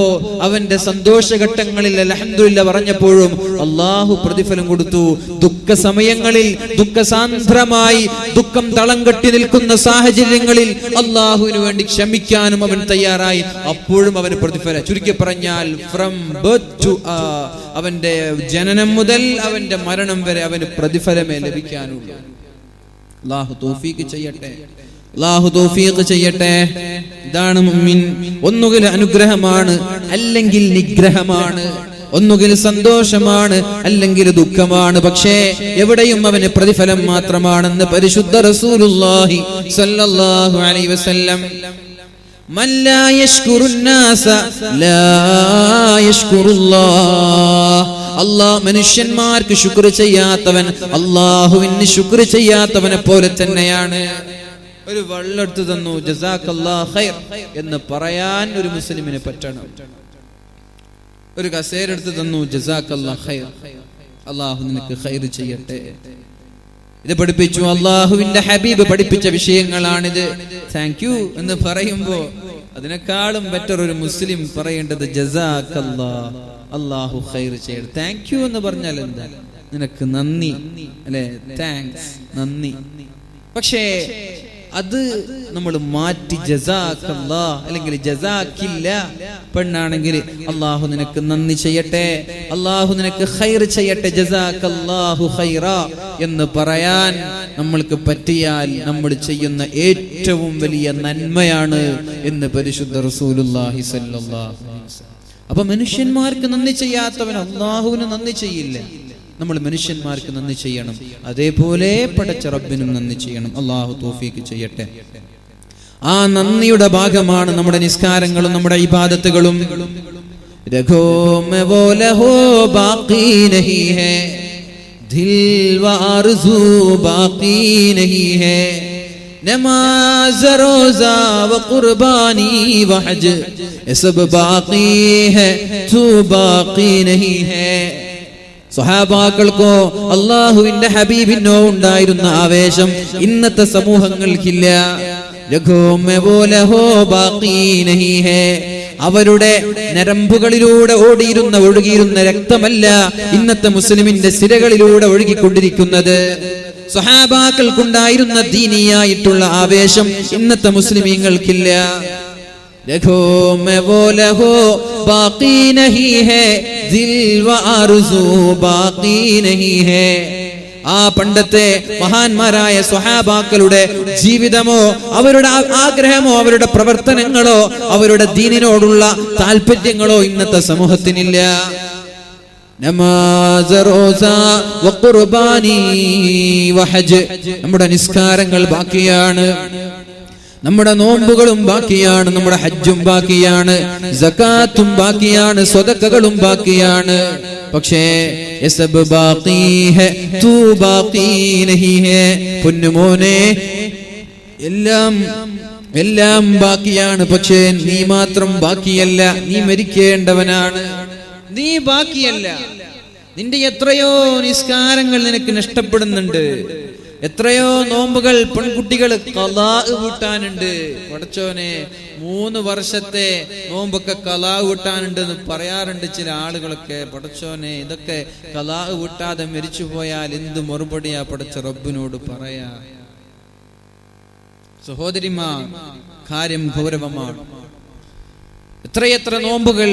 അവന്റെ സന്തോഷഘട്ടങ്ങളിൽ അൽഹംദുലില്ലാഹ് പറഞ്ഞപ്പോഴും അല്ലാഹു പ്രതിഫലം കൊടുത്തു. ദുഃഖ സമയങ്ങളിൽ, ദുഃഖസാന്ദ്രമായി ദുഃഖം തളം കെട്ടി നിൽക്കുന്ന സാഹചര്യങ്ങളിൽ അല്ലാഹുവിന് വേണ്ടി ക്ഷമിക്കാനും അവൻ തയ്യാറായി, അപ്പോഴും അവന് പ്രതിഫലം. ചുരുക്കി പറഞ്ഞാൽ ഫ്രം ബർത്ത് ടു അവന്റെ ജനനം മുതൽ അവന്റെ മരണം വരെ അവന് പ്രതിഫലമേ ലഭിക്കാനുള്ളൂ. അല്ലാഹു തൗഫീഖ് ചെയ്യട്ടെ, അല്ലാഹു തൗഫീഖ് ചെയ്യട്ടെ. ഇതാണ് മുഅ്മിൻ. ഒന്നുകിൽ അനുഗ്രഹമാണ്, അല്ലെങ്കിൽ നിഗ്രഹമാണ്. ഒന്നുകിൽ സന്തോഷമാണ്, അല്ലെങ്കിൽ ദുഃഖമാണ്. പക്ഷേ എവിടെയും അവന് പ്രതിഫലം മാത്രമാണെന്ന് പരിശുദ്ധ റസൂലുള്ളാഹി സ്വല്ലല്ലാഹു അലൈഹി വസല്ലം. മൻ ലാ യശ്കുറുന്നാസ ലാ യശ്കുറുല്ലാഹ്. അല്ലാഹ് മനുഷ്യന്മാർക്ക് ശുക്ർ ചെയ്യാത്തവൻ അല്ലാഹുവിന് ശുക്ർ ചെയ്യാത്തവനെ പോലെ തന്നെയാണ്. ഒരു വെള്ളെടുത്ത് തന്നു, ജസാക്കല്ലാഹു ഖൈർ എന്ന് പറയാൻ ഒരു മുസ്ലിമിന് പറ്റണം. ഒരു കസേര എടുത്ത് തന്നു, ജസാക്കല്ലാഹു ഖൈർ, അല്ലാഹു നിനക്ക് ഖൈർ ചെയ്യട്ടെ. ഇത് പഠിപ്പിച്ചു, അല്ലാഹുവിന്റെ ഹബീബ് പഠിപ്പിച്ച വിഷയങ്ങളാണിത്. താങ്ക് യു എന്ന് പറയുമ്പോ അതിനേക്കാളും ബെറ്റർ ഒരു മുസ്ലിം പറയേണ്ടത് ജസാക്കല്ലാഹ്, അല്ലാഹു ഖൈർ ചെയ്യട്ടെ. താങ്ക് യു എന്ന് പറഞ്ഞാൽ എന്താ? നിനക്ക് നന്ദി അല്ലെ? താങ്ക്സ്, നന്ദി. പക്ഷേ അത് നമ്മൾ മാറ്റി ജസാക്കല്ലാ അല്ലെങ്കിൽ ജസാക്കില്ല. പെണ്ണാണെങ്കിൽ അള്ളാഹു നിനക്ക് നന്ദി ചെയ്യട്ടെ, അള്ളാഹു നിനക്ക് ഖൈർ ചെയ്യട്ടെ, ജസാക്കല്ലാഹു ഖൈറ എന്ന് പറയാൻ നമ്മൾക്ക് പറ്റിയാൽ നമ്മൾ ചെയ്യുന്ന ഏറ്റവും വലിയ നന്മയാണ് എന്ന് പരിശുദ്ധ റസൂലുള്ളാഹി സ്വല്ലല്ലാഹു അലൈഹി വസല്ലം. അപ്പൊ മനുഷ്യന്മാർക്ക് നന്ദി ചെയ്യാത്തവൻ അള്ളാഹുവിന് നന്ദി ചെയ്യില്ല. നമ്മൾ മനുഷ്യന്മാർക്ക് നന്ദി ചെയ്യണം, അതേപോലെ പടച്ച റബ്ബിനും നന്ദി ചെയ്യണം. അള്ളാഹു തൗഫീഖ് ചെയ്യട്ടെ. ആ നന്ദിയുടെ ഭാഗമാണ് നമ്മുടെ നിസ്കാരങ്ങളും നമ്മുടെ ഇബാദത്തുകളും. രഖോ മേ വോ ലഹോ ബാഖി നഹീ ഹൈ, ദിൽ വ ആർസൂ ബാഖി നഹീ ഹൈ, നമാസ് റോസാ വ ഖുർബാനി വ ഹജ്ജ് യേ സബ് ബാഖി ഹൈ, തൂ ബാഖി നഹീ ഹൈ. സ്വഹാബാക്കൾക്കോ അള്ളാഹുവിന്റെ ഹബീബിനോ ഉണ്ടായിരുന്ന ആവേശം ഇന്നത്തെ സമൂഹങ്ങൾക്കില്ല. അവരുടെ നരമ്പുകളിലൂടെ ഒഴുകിയിരുന്ന രക്തമല്ല ഇന്നത്തെ മുസ്ലിമിന്റെ സിരകളിലൂടെ ഒഴുകിക്കൊണ്ടിരിക്കുന്നത്. സ്വഹാബാക്കൾക്കുണ്ടായിരുന്ന ദീനിയായിട്ടുള്ള ആവേശം ഇന്നത്തെ മുസ്ലിമീങ്ങൾക്കില്ല. देखो मैं वो लहो बाकी नहीं है, दिल व आरज़ू बाकी नहीं है. ആ പണ്ടത്തെ മഹാന്മാരായ സ്വഹാബാക്കളുടെ ജീവിതമോ അവരുടെ ആഗ്രഹമോ അവരുടെ പ്രവർത്തനങ്ങളോ അവരുടെ ദീനിനോടുള്ള താല്പര്യങ്ങളോ ഇന്നത്തെ സമൂഹത്തിനില്ല. നമാസ് റോസാ വ ഖുർബാനി വ ഹജ്ജ്, നമ്മുടെ നിസ്കാരങ്ങൾ ബാക്കിയാണ്, നമ്മുടെ നോമ്പുകളും ബാക്കിയാണ്, നമ്മുടെ ഹജ്ജും ബാക്കിയാണ്, സകാത്തും ബാക്കിയാണ്, സ്വതക്കകളും ബാക്കിയാണ്. പക്ഷേ യസബ് ബാഖി ഹൈ, തൂ ബാഖി നഹീ ഹൈ. പൊന്നുമോനെ, എല്ലാം ബാക്കിയാണ്, പക്ഷേ നീ മാത്രം ബാക്കിയല്ല. നീ മരിക്കേണ്ടവനാണ്, നീ ബാക്കിയല്ല. നിന്റെ എത്രയോ നിസ്കാരങ്ങൾ നിനക്ക് നഷ്ടപ്പെടുന്നുണ്ട്, എത്രയോ നോമ്പുകൾ പെൺകുട്ടികൾ ഖലാ വീട്ടാനുണ്ട്. പടച്ചോനെ, 3 വർഷത്തെ നോമ്പൊക്കെ ഖലാ വീട്ടാനുണ്ട് എന്ന് പറയാറുണ്ട് ചില ആളുകളൊക്കെ. പടച്ചോനെ, ഇതൊക്കെ ഖലാ വീട്ടാതെ മരിച്ചു പോയാൽ എന്ത് മറുപടിയാ പടച്ച റബ്ബിനോട് പറയാ? സഹോദരിമാർ, കാര്യം ഗൗരവമാണ്. എത്രയെത്ര നോമ്പുകൾ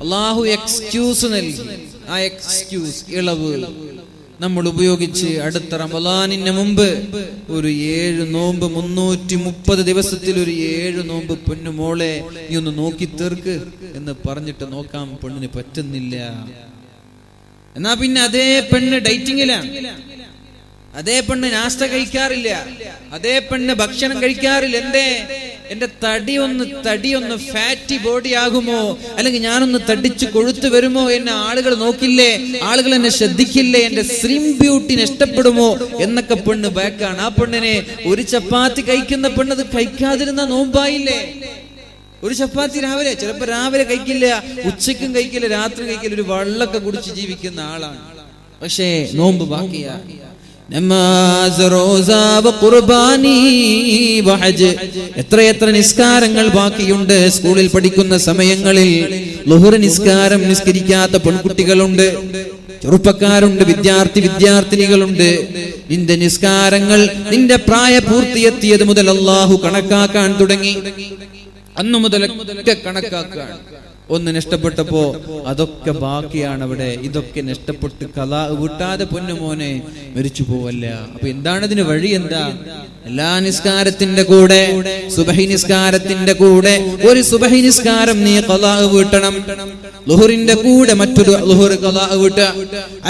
അള്ളാഹു എക്സ്ക്യൂസ് നൽകി. ആ എക്സ്ക്യൂസ്, ഇളവ് നമ്മൾ ഉപയോഗിച്ച് അടുത്ത റമളാനിന് മുമ്പ് ഒരു 7 നോമ്പ്, 330 ദിവസത്തിൽ ഒരു 7 നോമ്പ് പൊന്നുമോളെ നീ ഒന്ന് നോക്കി തീർക്ക് എന്ന് പറഞ്ഞിട്ട് നോക്കാൻ പെണ്ണിന് പറ്റുന്നില്ല. എന്നാ പിന്നെ അതേ പെണ്ണ് ഡൈറ്റിങ്ങിലാണ്, അതേ പെണ്ണ് നാസ്ത കഴിക്കാറില്ല, അതേ പെണ്ണ് ഭക്ഷണം കഴിക്കാറില്ല. എന്റെ തടി ഒന്ന് ഫാറ്റി ബോഡി ആകുമോ, അല്ലെങ്കിൽ ഞാനൊന്ന് തടിച്ചു കൊഴുത്തു വരുമോ എന്നെ ആളുകൾ നോക്കില്ലേ, ആളുകൾ എന്നെ ശ്രദ്ധിക്കില്ലേ, എന്റെ സ്ലിം ബ്യൂട്ടി നഷ്ടപ്പെടുമോ എന്നൊക്കെ പെണ്ണ് ബാക്കാണ്. ആ പെണ്ണിനെ ഒരു ചപ്പാത്തി കഴിക്കുന്ന പെണ്ണത് കഴിക്കാതിരുന്ന നോമ്പായില്ലേ? ഒരു ചപ്പാത്തി രാവിലെ, ചിലപ്പോ രാവിലെ കഴിക്കില്ല, ഉച്ചയ്ക്കും കഴിക്കില്ല, രാത്രി കഴിക്കില്ല, ഒരു വെള്ളമൊക്കെ കുടിച്ച് ജീവിക്കുന്ന ആളാണ്. പക്ഷേ നോമ്പ് ബാക്കിയാ. നമാസ് റോസാ വ ഖുർബാനി വ ഹജ്ജ്, എത്രയെത്ര നിസ്കാരങ്ങൾ ബാക്കിയുണ്ട്. സ്കൂളിൽ പഠിക്കുന്ന സമയങ്ങളിൽ ളുഹർ നിസ്കാരം നിസ്കരിക്കാത്ത പെൺകുട്ടികളുണ്ട്, ചെറുപ്പക്കാരുണ്ട്, വിദ്യാർത്ഥിനികളുണ്ട്. നിന്റെ നിസ്കാരങ്ങൾ നിന്റെ പ്രായപൂർത്തിയെത്തിയത് മുതൽ അല്ലാഹു കണക്കാക്കാൻ തുടങ്ങി. അന്നു മുതലൊക്കെ കണക്കാക്കാൻ. ഒന്ന് നഷ്ടപ്പെട്ടപ്പോ അതൊക്കെ ബാക്കിയാണ് അവിടെ. ഇതൊക്കെ നഷ്ടപ്പെട്ട് ഖലാ വീട്ടാതെ പൊന്നുമോനെ മരിച്ചു പോവല്ല. അപ്പൊ എന്താണ് ഇതിന് വഴി? എന്താ? എല്ലാ നിസ്കാരത്തിന്റെ കൂടെ സുബഹി നിസ്കാരത്തിന്റെ കൂടെ ഒരു സുബഹി നിസ്കാരം നീ ഖലാ വീട്ടണം. ളുഹറിന്റെ കൂടെ മറ്റൊരു ളുഹർ ഖലാ വീട്ടുക,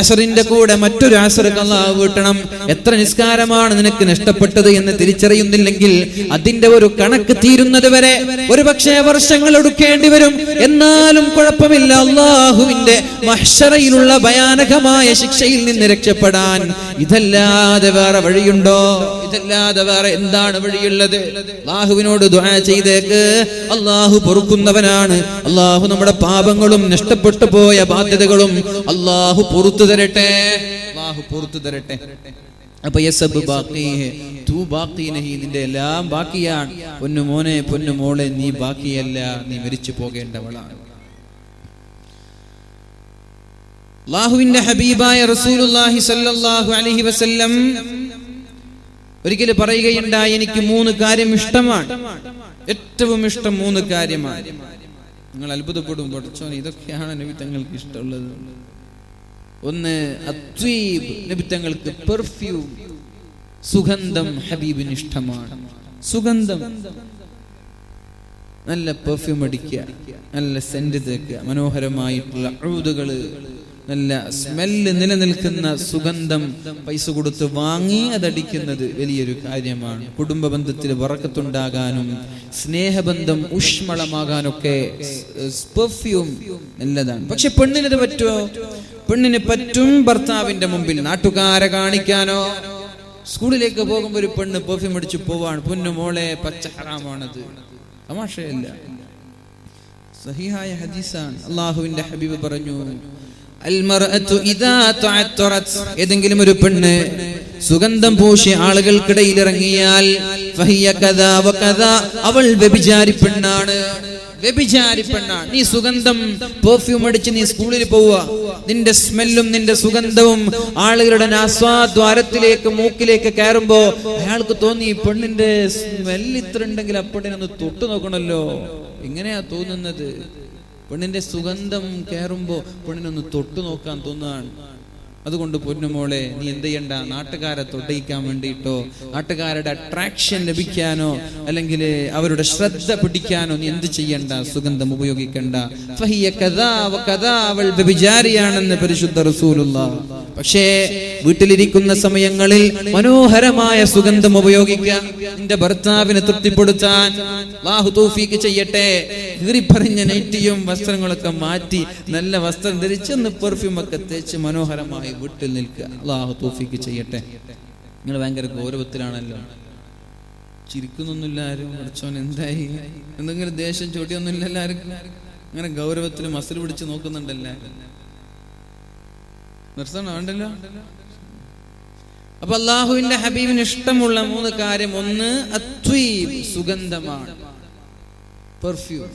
അസ്റിന്റെ കൂടെ മറ്റൊരു അസ്ർ ഖലാ വീട്ടണം. എത്ര നിസ്കാരമാണ് നിനക്ക് നഷ്ടപ്പെട്ടത് എന്ന് തിരിച്ചറിയുന്നില്ലെങ്കിൽ അതിന്റെ ഒരു കണക്ക് തീരുന്നത് വരെ ഒരുപക്ഷെ വർഷങ്ങൾ എടുക്കേണ്ടി വരും. എന്നാലും കുഴപ്പമില്ല, അല്ലാഹുവിന്റെ മഹ്ശറയിലുള്ള ഭയാനകമായ ശിക്ഷയിൽ നിന്ന് രക്ഷപ്പെടാൻ ഇതല്ലാതെ വേറെ വഴിയുണ്ടോ? ഇതല്ലാതെ വേറെ എന്താണ് വഴിയുള്ളത്? അല്ലാഹുവിനോട് ദുആ ചെയ്തേക്ക്. അല്ലാഹു പൊറുക്കുന്നവനാണ്. അല്ലാഹു നമ്മുടെ പാപങ്ങളും നഷ്ടപ്പെട്ടു പോയ ബാധ്യതകളും അല്ലാഹു പുറത്തു തരട്ടെ. അല്ലാഹു പുറത്തു തരട്ടെ. അപ്പൊ യസബ് ബാഖി ഹൈ, തൂ ബാഖി നഹി, നിന്റെ എല്ലാം ബാക്കിയാണ്. പൊന്നുമോനെ, പൊന്നുമോളെ, നീ ബാക്കിയല്ല, നീ മരിച്ചു പോകേണ്ടവളാണ്. അല്ലാഹുവിന്റെ ഹബീബായ റസൂലുള്ളാഹി സ്വല്ലല്ലാഹു അലൈഹി വസല്ലം ഒരിക്കലും പറയുകയുണ്ടായി, എനിക്ക് 3 കാര്യം ഇഷ്ടമാണ്, ഏറ്റവും ഇഷ്ടം 3 കാര്യമാണ്. നിങ്ങൾ അത്ഭുതപ്പെടും, പഠിച്ചോനെ ഇതൊക്കെയാണ് നബി തങ്ങൾക്ക് ഇഷ്ടമുള്ളത്. ഒന്ന് അത്വീബ്, നബി തങ്ങൾക്ക് പെർഫ്യൂം, സുഗന്ധം ഹബീബിന് ഇഷ്ടമാണ്. സുഗന്ധം, നല്ല പെർഫ്യൂം അടിക്കുക, നല്ല സെന്റ് തേക്കുക, മനോഹരമായിട്ടുള്ള ഊതുകള്, നല്ല സ്മെല്ല് നിലനിൽക്കുന്ന സുഗന്ധം പൈസ കൊടുത്ത് വാങ്ങി അതടിക്കുന്നത് വലിയൊരു കാര്യമാണ്. കുടുംബ ബന്ധത്തിൽ ബറക്കത്തുണ്ടാകാനും സ്നേഹബന്ധം ഊഷ്മളമാകാനൊക്കെ പെർഫ്യൂം നല്ലതാണ്. പക്ഷെ പെണ്ണിനത് പറ്റുമോ? പെണ്ണിന് പറ്റും ഭർത്താവിന്റെ മുമ്പിൽ നാട്ടുകാരെ കാണിക്കാനോ. സ്കൂളിലേക്ക് പോകുമ്പോ ഒരു പെണ്ണ് പെർഫ്യൂം അടിച്ച് പോവാണ്, പൊന്നു മോളെ പച്ച ഹറാമാണത്, തമാശയല്ല, സഹിഹായ ഹദീസാണ്. അല്ലാഹുവിന്റെ ഹബീബ് പറഞ്ഞു, ഏതെങ്കിലും ഒരു പെണ്ണ് സുഗന്ധം പൂശി ആളുകൾക്കിടയിൽ ഇറങ്ങിയാൽ അവൾ വ്യഭിചാരി പെണ്ണാണ്. വ്യഭിചാരി പെണ്ണാണ്. നീ സുഗന്ധം പെർഫ്യൂം അടിച്ച് നീ സ്കൂളിൽ പോവുക, നിന്റെ സ്മെല്ലും നിന്റെ സുഗന്ധവും ആളുകളുടെ ആസ്വാദ്വാരത്തിലേക്ക് മൂക്കിലേക്ക് കയറുമ്പോ അയാൾക്ക് തോന്നി ഈ പെണ്ണിന്റെ സ്മെല്ല് ഇത്ര ഉണ്ടെങ്കിൽ അപ്പോഴൊന്ന് തൊട്ടു നോക്കണല്ലോ. ഇങ്ങനെയാ തോന്നുന്നത്. പെണ്ണിന്റെ സുഗന്ധം കയറുമ്പോ പെണ്ണിനൊന്ന് തൊട്ടു നോക്കാൻ തോന്നുകയാണ്. അതുകൊണ്ട് പൊന്നുമോളെ, നീ എന്ത് ചെയ്യണ്ട, നാട്ടുകാരെ തൊട്ടയിക്കാൻ വേണ്ടിയിട്ടോ നാട്ടുകാരുടെ അട്രാക്ഷൻ ലഭിക്കാനോ അല്ലെങ്കിൽ അവരുടെ ശ്രദ്ധ പിടിക്കാനോ നീ എന്ത് ചെയ്യണ്ട, സുഗന്ധം ഉപയോഗിക്കണ്ട. അവൾ വ്യഭിചാരിയാണെന്ന് പരിശുദ്ധ റസൂലുള്ളാഹ്. പക്ഷേ വീട്ടിലിരിക്കുന്ന സമയങ്ങളിൽ മനോഹരമായ സുഗന്ധം ഉപയോഗിക്കുക, നിന്റെ ഭർത്താവിനെ തൃപ്തിപ്പെടുത്താൻ. അല്ലാഹു തൗഫീഖ് ചെയ്യട്ടെ. കീറിപ്പറിഞ്ഞ നൈറ്റിയും വസ്ത്രങ്ങളൊക്കെ മാറ്റി നല്ല വസ്ത്രം ധരിച്ചൊന്ന് പെർഫ്യൂം ഒക്കെ തേച്ച് മനോഹരമായി വീട്ടിൽ നിൽക്കുക. അല്ലാഹു തൗഫീഖ് ചെയ്യട്ടെ. നിങ്ങൾ ഭയങ്കര ഗൗരവത്തിലാണല്ലോ, ചിരിക്കുന്നൊന്നുമില്ല ആരും. പഠിച്ചോൻ എന്തായി, എന്തെങ്കിലും ദേഷ്യം ചോട്ടിയൊന്നുമില്ല എല്ലാവർക്കും. അങ്ങനെ ഗൗരവത്തിൽ മസിൽ പിടിച്ച് നോക്കുന്നുണ്ടല്ലോ. നിർത്തണോ? വേണ്ടല്ലോ. അപ്പൊ അല്ലാഹുവിന്റെ ഹബീബിന് ഇഷ്ടമുള്ള 3 കാര്യം, ഒന്ന് അത്വീബ്, സുഗന്ധമാണ്, പെർഫ്യൂം.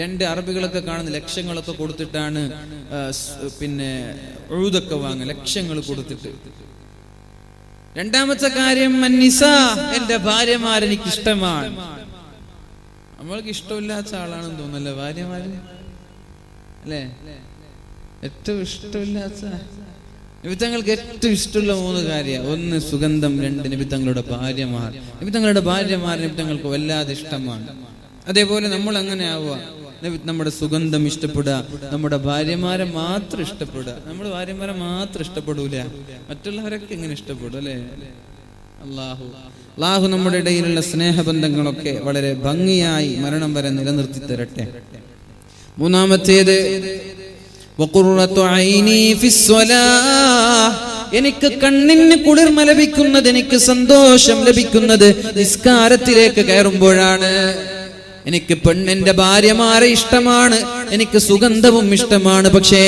2 അറബികളൊക്കെ കാണുന്ന ലക്ഷങ്ങളൊക്കെ കൊടുത്തിട്ടാണ് പിന്നെ ഉഴുതൊക്കെ വാങ്ങുക, ലക്ഷങ്ങൾ കൊടുത്തിട്ട്. 2ാമത്തെ കാര്യം അന്നിസാ, എന്റെ ഭാര്യമാർ എനിക്ക് ഇഷ്ടമാണ്. നമ്മൾക്ക് ഇഷ്ടമില്ലാത്ത ആളാണെന്ന് തോന്നല്ലേ ഭാര്യമാര്, അല്ലേ? ഏറ്റവും ഇഷ്ടമില്ലാത്ത നിബിത്തങ്ങൾക്ക് ഏറ്റവും ഇഷ്ടമുള്ള 3 കാര്യം, ഒന്ന് സുഗന്ധം, 2 നിബിത്തങ്ങളുടെ ഭാര്യമാർ. നിബിത്തങ്ങളുടെ ഭാര്യമാർ നിബിത്തങ്ങൾക്ക് വല്ലാതെ ഇഷ്ടമാണ്. അതേപോലെ നമ്മൾ അങ്ങനെ ആവുക, നമ്മുടെ സുഗന്ധം ഇഷ്ടപ്പെടുക, നമ്മുടെ ഭാര്യമാരെ മാത്രം ഇഷ്ടപ്പെടുക. നമ്മൾ ഭാര്യമാരെ മാത്രം ഇഷ്ടപ്പെടൂല, മറ്റുള്ളവരൊക്കെ എങ്ങനെ ഇഷ്ടപ്പെടും, അല്ലേ? അല്ലാഹു നമ്മുടെ ഇടയിലുള്ള സ്നേഹബന്ധങ്ങളൊക്കെ വളരെ ഭംഗിയായി മരണം വരെ നിലനിർത്തി തരട്ടെ. 3ാമത്തേത് എനിക്ക് കണ്ണിന് കുളിർമ ലഭിക്കുന്നത്, എനിക്ക് സന്തോഷം ലഭിക്കുന്നത് നിസ്കാരത്തിലേക്ക് കയറുമ്പോഴാണ്. എനിക്ക് പെണ്ണിന്റെ ഭാര്യമാരെ ഇഷ്ടമാണ്, എനിക്ക് സുഗന്ധവും ഇഷ്ടമാണ്. പക്ഷേ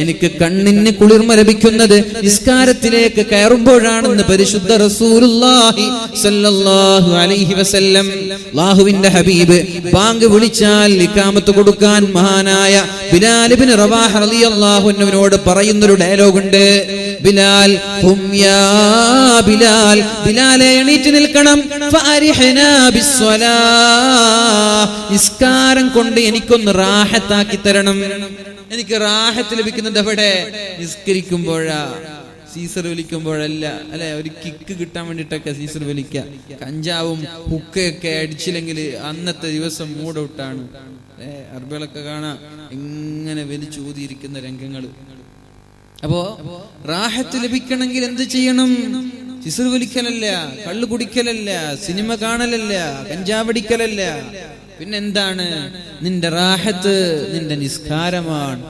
എനിക്ക് കണ്ണിന് കുളിർമ ലഭിക്കുന്നത് നിസ്കാരത്തിലേക്ക് കയറുമ്പോഴാണെന്ന് പരിശുദ്ധ റസൂലുള്ളാഹി സ്വല്ലല്ലാഹു അലൈഹി വസല്ലം. അല്ലാഹുവിന്റെ ഹബീബ് ബാങ്ക് വിളിച്ചാൽ ഇഖാമത്ത് കൊടുക്കാൻ മഹാനായ ബിലാൽ ഇബ്നു റവാഹ റളിയല്ലാഹു അൻഹുവിനോട് പറയുന്നൊരു ഡയലോഗ് ഉണ്ട്. ബിലാൽ ഹും യാ ബിലാൽ, ബിലാലെ എണീറ്റ് നിൽക്കണം. ഫഅരിഹ്നാ ബിസ്സലാ, നിസ്കാരം കൊണ്ട് എനിക്കൊന്ന് റാഹത്താക്കി തരണം. എനിക്ക് റാഹത്ത് ലഭിക്കുന്നത് എവിടെ? നിസ്കരിക്കുമ്പോഴാ, സീസർ വലിക്കുമ്പോഴല്ല, അല്ലെ? ഒരു കിക്ക് കിട്ടാൻ വേണ്ടിട്ടൊക്കെ സീസർ വലിക്കുക. കഞ്ചാവും ഹുക്കയൊക്കെ അടിച്ചില്ലെങ്കിൽ അന്നത്തെ ദിവസം മൂഡ് ഔട്ടാണ്. അറബികളൊക്കെ കാണാം ഇങ്ങനെ വലിച്ചൂതിയിരിക്കുന്ന രംഗങ്ങള്. അപ്പോ റാഹത്ത് ലഭിക്കണമെങ്കിൽ എന്ത് ചെയ്യണം? സീസർ വലിക്കലല്ല, കള്ളു കുടിക്കലല്ല, സിനിമ കാണലല്ല, കഞ്ചാവടിക്കലല്ല. പിന്നെന്താണ്? നിന്റെ റാഹത്ത് നിന്റെ നിസ്കാരമാണ്.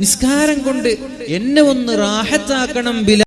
നിസ്കാരം കൊണ്ട് എന്നെ ഒന്ന് റാഹത്താക്കണം ബിലാൽ.